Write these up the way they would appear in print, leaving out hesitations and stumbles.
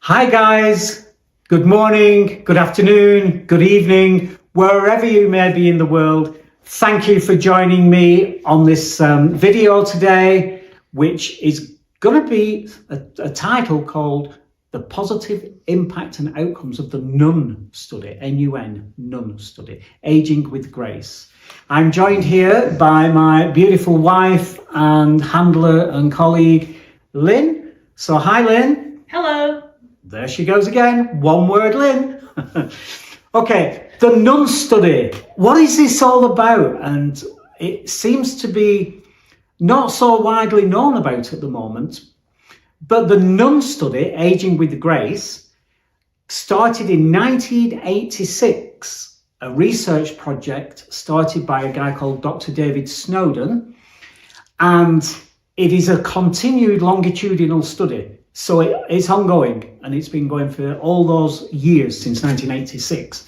Hi guys, good morning, good afternoon, good evening, wherever you may be in the world. Thank you for joining me on this video today, which is going to be a title called The Positive Impact and Outcomes of the Nun Study, N-U-N, Nun Study, Aging with Grace. I'm joined here by my beautiful wife and handler and colleague, Lynn. So hi Lynn. Hello. There she goes again. One word, Lynn. Okay, the Nun Study. What is this all about? And it seems to be not so widely known about at the moment. But the Nun Study, Aging with Grace, started in 1986, a research project started by a guy called Dr. David Snowden. And it is a continued longitudinal study. So it's ongoing, and it's been going for all those years since 1986.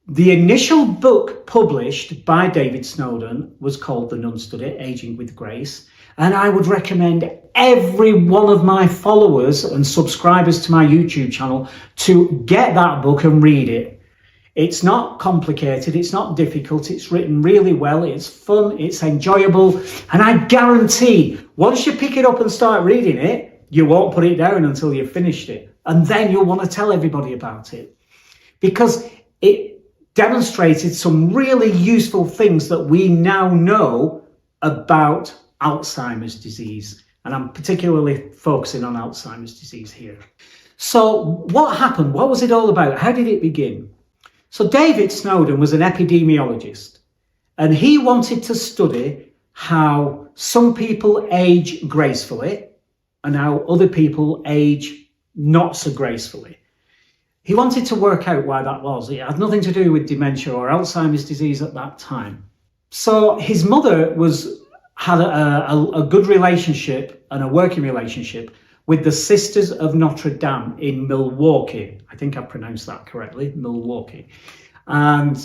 The initial book published by David Snowden was called The Nun Study, Aging with Grace. And I would recommend every one of my followers and subscribers to my YouTube channel to get that book and read it. It's not complicated, it's not difficult, it's written really well, it's fun, it's enjoyable. And I guarantee, once you pick it up and start reading it, you won't put it down until you've finished it. And then you'll want to tell everybody about it. Because it demonstrated some really useful things that we now know about Alzheimer's disease. And I'm particularly focusing on Alzheimer's disease here. So what happened? What was it all about? How did it begin? So David Snowden was an epidemiologist. And he wanted to study how some people age gracefully and how other people age not so gracefully. He wanted to work out why that was. It had nothing to do with dementia or Alzheimer's disease at that time. So his mother had a good relationship and a working relationship with the Sisters of Notre Dame in Milwaukee. I think I pronounced that correctly, Milwaukee. And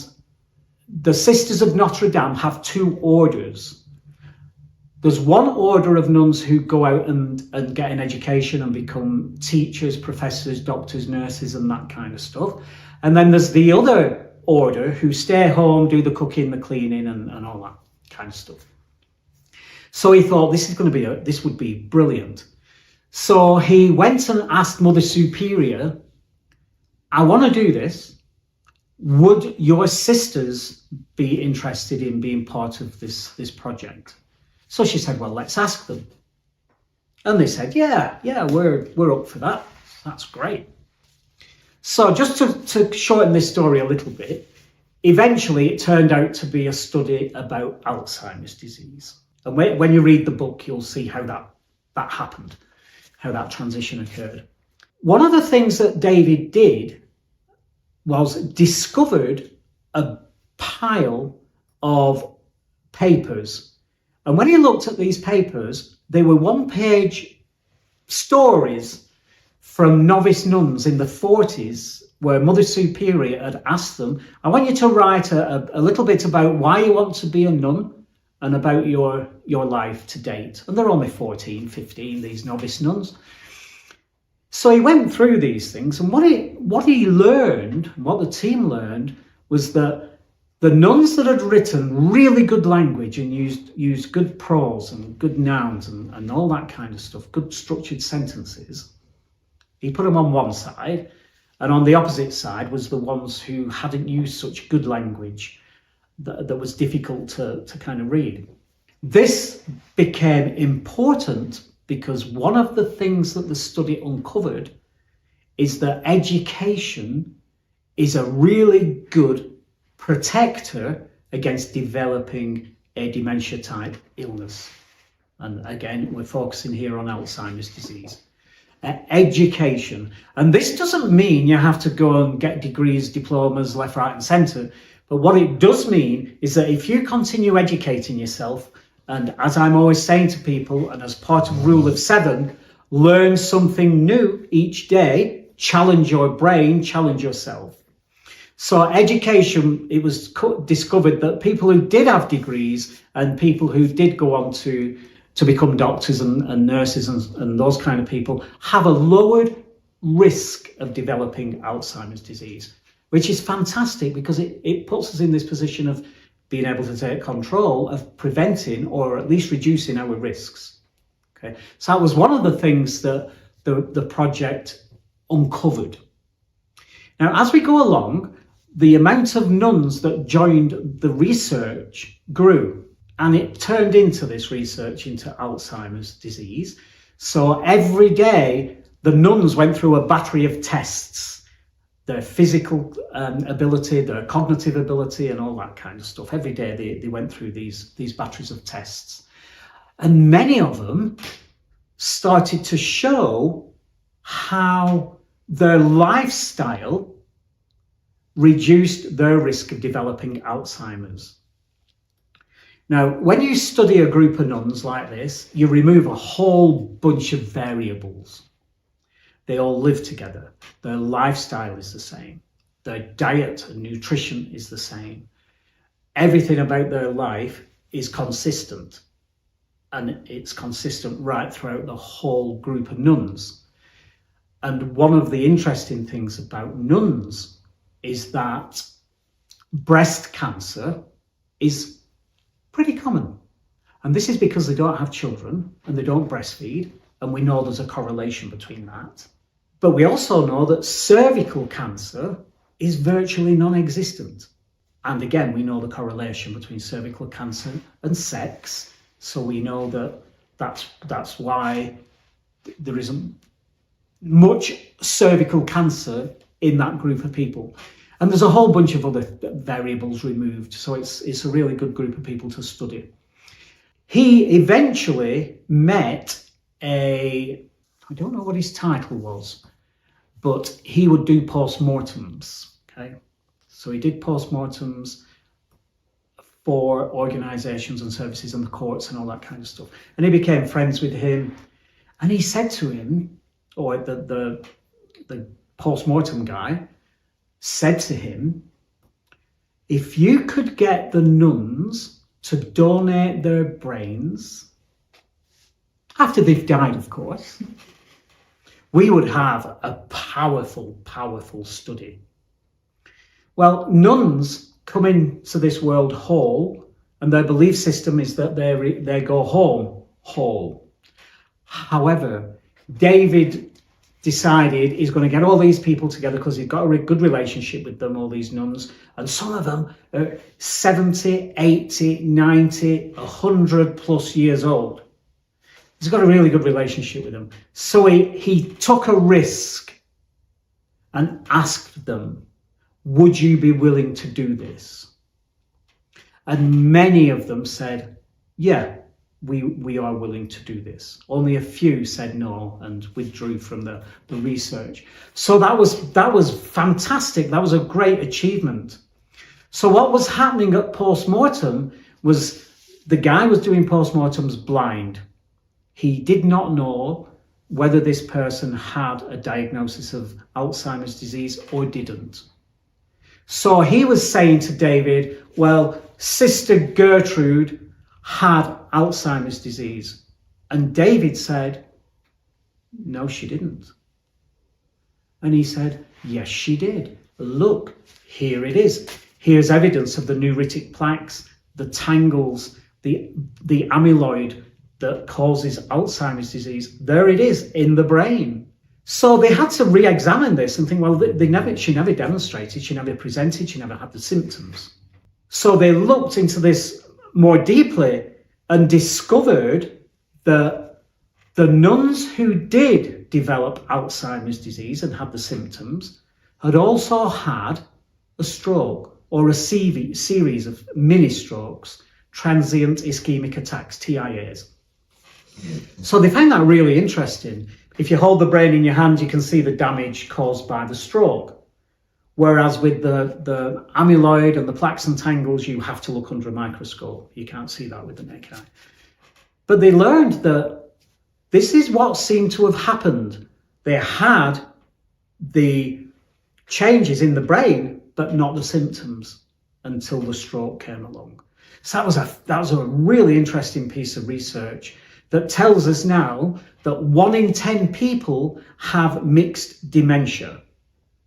the Sisters of Notre Dame have two orders. There's one order of nuns who go out and get an education and become teachers, professors, doctors, nurses, and that kind of stuff. And then there's the other order who stay home, do the cooking, the cleaning, and all that kind of stuff. So he thought this would be brilliant. So he went and asked Mother Superior, I want to do this. Would your sisters be interested in being part of this project? So she said, well, let's ask them. And they said, yeah, we're up for that. That's great. So just to shorten this story a little bit, eventually it turned out to be a study about Alzheimer's disease. And when you read the book, you'll see how that happened, how that transition occurred. One of the things that David did was discovered a pile of papers. And when he looked at these papers, they were one-page stories from novice nuns in the 40s, where Mother Superior had asked them, I want you to write a little bit about why you want to be a nun and about your life to date. And they're only 14, 15, these novice nuns. So he went through these things, and what he learned, what the team learned, was that the nuns that had written really good language and used good prose and good nouns and all that kind of stuff, good structured sentences, he put them on one side, and on the opposite side was the ones who hadn't used such good language that was difficult to kind of read. This became important because one of the things that the study uncovered is that education is a really good protector against developing a dementia type illness. And again, we're focusing here on Alzheimer's disease. Education. And this doesn't mean you have to go and get degrees, diplomas, left, right, and centre. But what it does mean is that if you continue educating yourself, and as I'm always saying to people, and as part of Rule of 7, learn something new each day, challenge your brain, challenge yourself. So education, it was discovered that people who did have degrees and people who did go on to become doctors and nurses and those kind of people have a lowered risk of developing Alzheimer's disease, which is fantastic because it puts us in this position of being able to take control of preventing or at least reducing our risks. Okay, so that was one of the things that the project uncovered. Now, as we go along, the amount of nuns that joined the research grew, and it turned into this research into Alzheimer's disease. So every day, the nuns went through a battery of tests, their physical ability, their cognitive ability, and all that kind of stuff. Every day they went through these batteries of tests. And many of them started to show how their lifestyle reduced their risk of developing Alzheimer's. Now, when you study a group of nuns like this, you remove a whole bunch of variables. They all live together. Their lifestyle is the same. Their diet and nutrition is the same. Everything about their life is consistent. And it's consistent right throughout the whole group of nuns. And one of the interesting things about nuns is that breast cancer is pretty common. And this is because they don't have children and they don't breastfeed. And we know there's a correlation between that. But we also know that cervical cancer is virtually non-existent. And again, we know the correlation between cervical cancer and sex. So we know that that's why there isn't much cervical cancer in that group of people. And there's a whole bunch of other variables removed. So it's a really good group of people to study. He eventually met I don't know what his title was, but he would do postmortems. Okay, so he did postmortems for organisations and services and the courts and all that kind of stuff. And he became friends with him. And he said to him, or the postmortem guy said to him, if you could get the nuns to donate their brains, after they've died, of course, we would have a powerful, powerful study. Well, nuns come into this world whole, and their belief system is that they go home whole. However, David decided he's going to get all these people together because he's got a good relationship with them, all these nuns, and some of them are 70, 80, 90, 100 plus years old. He's got a really good relationship with them. So he took a risk and asked them, would you be willing to do this? And many of them said, yeah, we are willing to do this. Only a few said no and withdrew from the research. So that was fantastic. That was a great achievement. So what was happening at postmortem was the guy was doing postmortems blind. He did not know whether this person had a diagnosis of Alzheimer's disease or didn't. So he was saying to David, well, Sister Gertrude had Alzheimer's disease. And David said, no, she didn't. And he said, yes, she did. Look, here it is. Here's evidence of the neuritic plaques, the tangles, the amyloid that causes Alzheimer's disease. There it is in the brain. So they had to re-examine this and think, well, she never demonstrated, she never presented, she never had the symptoms. So they looked into this more deeply and discovered that the nuns who did develop Alzheimer's disease and had the symptoms had also had a stroke or a series of mini strokes, transient ischemic attacks, TIAs. So they found that really interesting. If you hold the brain in your hand, you can see the damage caused by the stroke. Whereas with the amyloid and the plaques and tangles, you have to look under a microscope. You can't see that with the naked eye. But they learned that this is what seemed to have happened. They had the changes in the brain, but not the symptoms until the stroke came along. So that was a really interesting piece of research that tells us now that 1 in 10 people have mixed dementia.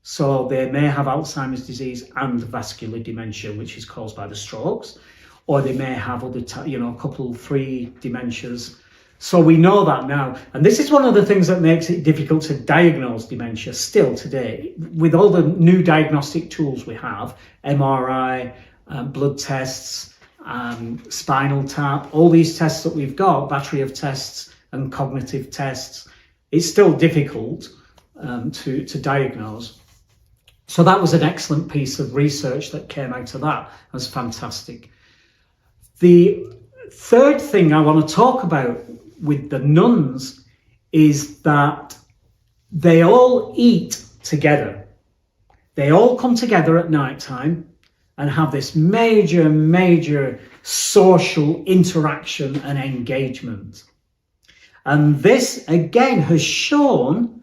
So they may have Alzheimer's disease and vascular dementia, which is caused by the strokes, or they may have other, a couple, 3 dementias. So we know that now. And this is one of the things that makes it difficult to diagnose dementia still today. With all the new diagnostic tools we have, MRI, blood tests, spinal tap, all these tests that we've got, battery of tests and cognitive tests, it's still difficult to diagnose. So that was an excellent piece of research that came out of that. It was fantastic. The third thing I want to talk about with the nuns is that they all eat together. They all come together at night time and have this major social interaction and engagement. And this, again, has shown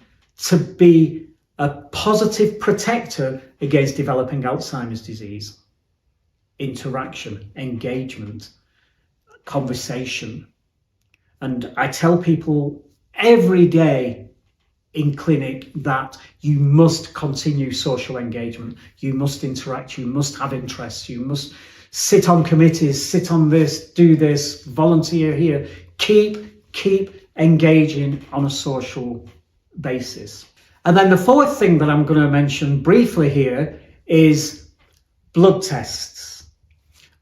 to be a positive protector against developing Alzheimer's disease. Interaction, engagement, conversation. And I tell people every day in clinic that you must continue social engagement. You must interact, you must have interests, you must sit on committees, sit on this, do this, volunteer here. Keep engaging on a social basis. And then the fourth thing that I'm going to mention briefly here is blood tests.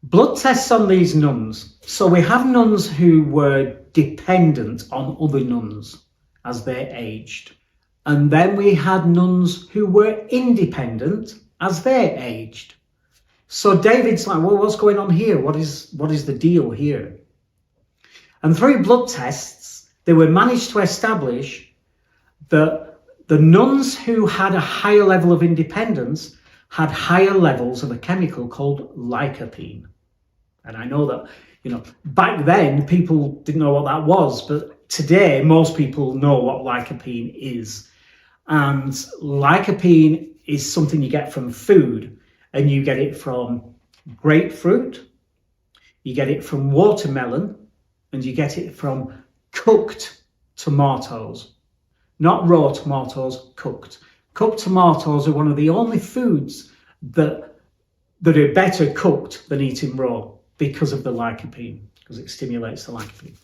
Blood tests on these nuns. So we have nuns who were dependent on other nuns as they aged. And then we had nuns who were independent as they aged. So David's like, well, what's going on here? What is the deal here? And through blood tests, they were managed to establish that the nuns who had a higher level of independence had higher levels of a chemical called lycopene. And I know that, back then people didn't know what that was, but today most people know what lycopene is. And lycopene is something you get from food, and you get it from grapefruit, you get it from watermelon, and you get it from cooked tomatoes. Not raw tomatoes, cooked. Cooked tomatoes are one of the only foods that are better cooked than eating raw because of the lycopene, because it stimulates the lycopene.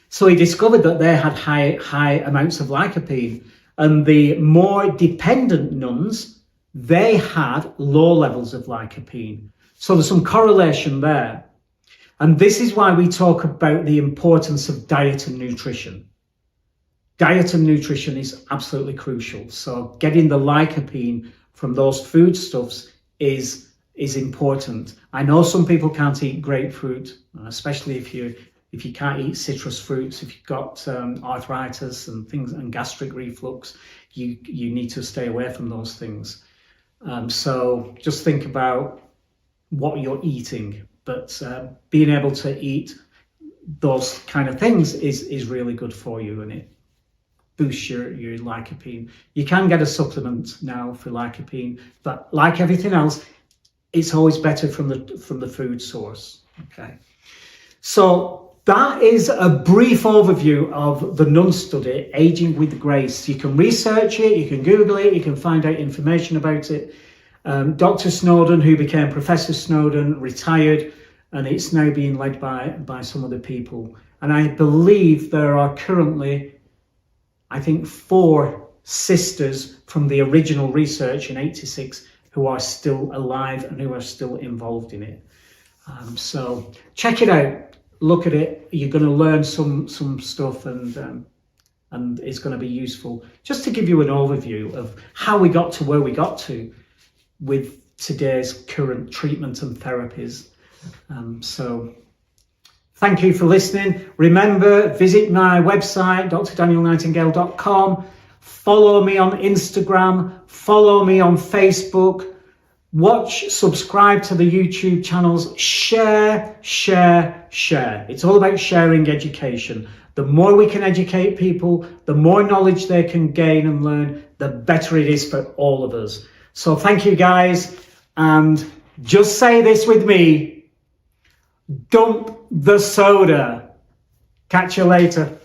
So he discovered that they had high amounts of lycopene, and the more dependent nuns, they had low levels of lycopene. So there's some correlation there. And this is why we talk about the importance of diet and nutrition. Diet and nutrition is absolutely crucial. So getting the lycopene from those foodstuffs is important. I know some people can't eat grapefruit, especially if you can't eat citrus fruits. If you've got arthritis and things and gastric reflux, you need to stay away from those things. So just think about what you're eating. But being able to eat those kind of things is really good for you, and it boosts your lycopene. You can get a supplement now for lycopene, but like everything else, it's always better from the food source. Okay, so that is a brief overview of the Nun Study, Aging with Grace. You can research it, you can Google it, you can find out information about it. Dr. Snowdon, who became Professor Snowdon, retired, and it's now being led by some other people. And I believe there are currently, I think, 4 sisters from the original research in '86 who are still alive and who are still involved in it. So check it out, look at it. You're going to learn some stuff, and it's going to be useful. Just to give you an overview of how we got to where we got to with today's current treatment and therapies. So thank you for listening. Remember, visit my website, drdanielnightingale.com. Follow me on Instagram, follow me on Facebook, subscribe to the YouTube channels, share. It's all about sharing education. The more we can educate people, the more knowledge they can gain and learn, the better it is for all of us. So thank you, guys, and just say this with me: dump the soda. Catch you later.